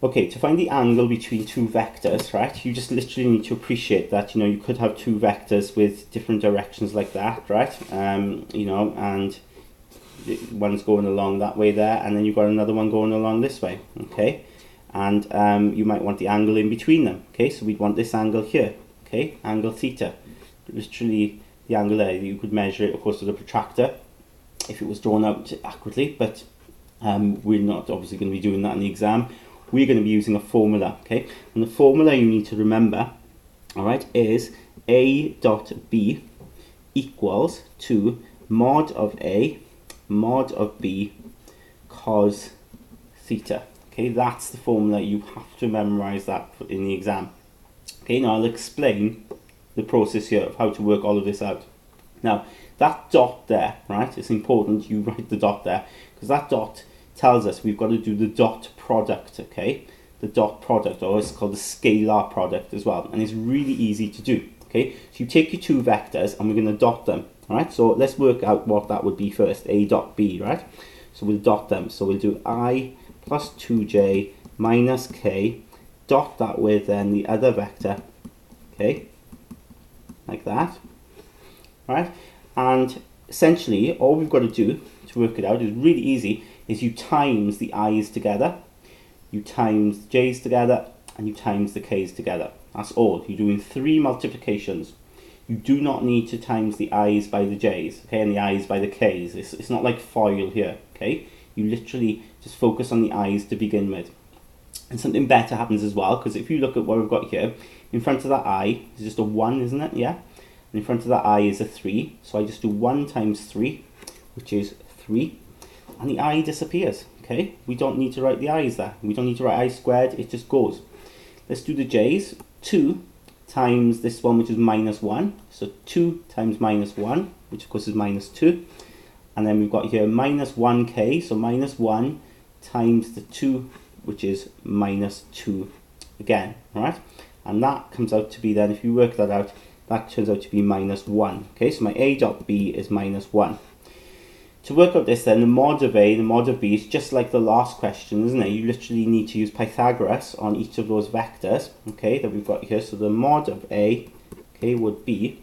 Okay, to find the angle between two vectors, right, you just literally need to appreciate that, you know, you could have two vectors with different directions like that, right, you know, and one's going along that way there, and then you've got another one going along this way, okay, and you might want the angle in between them, okay, so we'd want this angle here, okay, angle theta, literally the angle there. You could measure it, of course, with a protractor if it was drawn out accurately, but we're not obviously going to be doing that in the exam. We're going to be using a formula, okay? And the formula you need to remember, all right, is A dot B equals to mod of A mod of B cos theta. Okay, that's the formula. You have to memorize that in the exam. Okay, now I'll explain the process here of how to work all of this out. Now, that dot there, right, it's important you write the dot there, because that dot tells us we've got to do the dot product, okay? The dot product, or it's called the scalar product as well, and it's really easy to do, okay? So you take your two vectors and we're going to dot them, all right? So let's work out what that would be first, A dot B, right? So we'll dot them. So we'll do I plus 2j minus k, dot that with then the other vector, okay? Like that, right? And essentially all we've got to do to work it out is really easy, is you times the i's together, you times the j's together, and you times the k's together. That's all. You're doing 3 multiplications. You do not need to times the i's by the j's, okay, and the i's by the k's. It's not like FOIL here, okay? You literally just focus on the i's to begin with. And something better happens as well, because if you look at what we've got here, in front of that I is just a 1, isn't it? Yeah. And in front of that I is a 3. So I just do 1 times 3, which is 3. And the I disappears, okay? We don't need to write the i's there. We don't need to write I squared, it just goes. Let's do the j's. 2 times this one, which is minus 1. So 2 times minus 1, which of course is minus 2. And then we've got here minus 1k, so minus 1 times the 2, which is minus 2 again, right? And that comes out to be then, if you work that out, that turns out to be minus 1. Okay, so my A dot B is minus 1. To work out this then, the mod of A, the mod of B is just like the last question, isn't it? You literally need to use Pythagoras on each of those vectors, okay, that we've got here. So the mod of A, okay, would be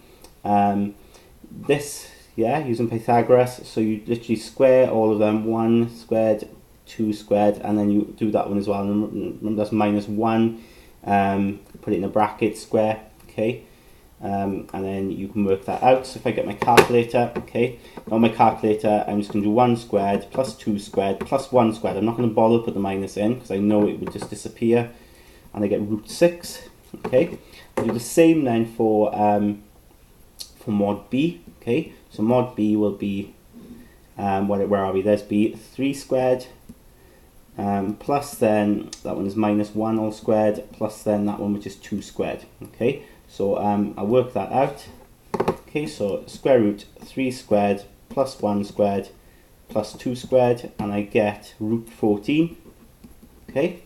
this, yeah, using Pythagoras. So you literally square all of them, 1 squared, 2 squared, and then you do that one as well. And remember that's minus 1, put it in a bracket, square, okay. And then you can work that out. So if I get my calculator, okay, on my calculator I'm just going to do 1 squared plus 2 squared plus 1 squared. I'm not going to bother put the minus in because I know it would just disappear, and I get root 6. Okay, I'll do the same then for mod B. Okay, so mod B will be where are we? There's B, 3 squared plus then that one is minus 1 all squared plus then that one which is 2 squared. Okay. So I'll work that out. Okay, so square root 3 squared plus 1 squared plus 2 squared, and I get root 14. Okay,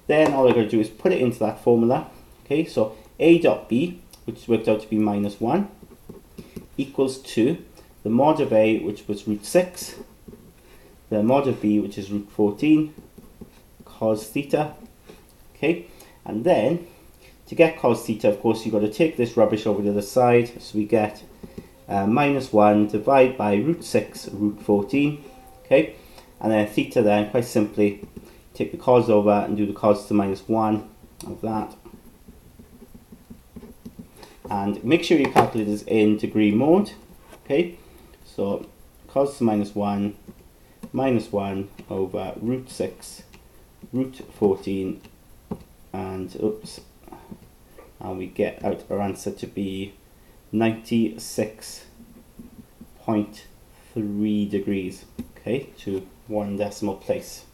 then all I got to do is put it into that formula. Okay, so A dot B, which worked out to be minus 1, equals to the mod of A, which was root 6, the mod of B, which is root 14, cos theta. Okay, and then to get cos theta, of course, you've got to take this rubbish over to the other side. So we get minus 1 divided by root 6 root 14. Okay, and then theta then, quite simply, take the cos over and do the cos to minus 1 of that. And make sure your calculator is in degree mode. Okay, so cos to minus 1 over root 6 root 14, and oops, and we get out our answer to be 96.3 degrees, okay, to 1 decimal place.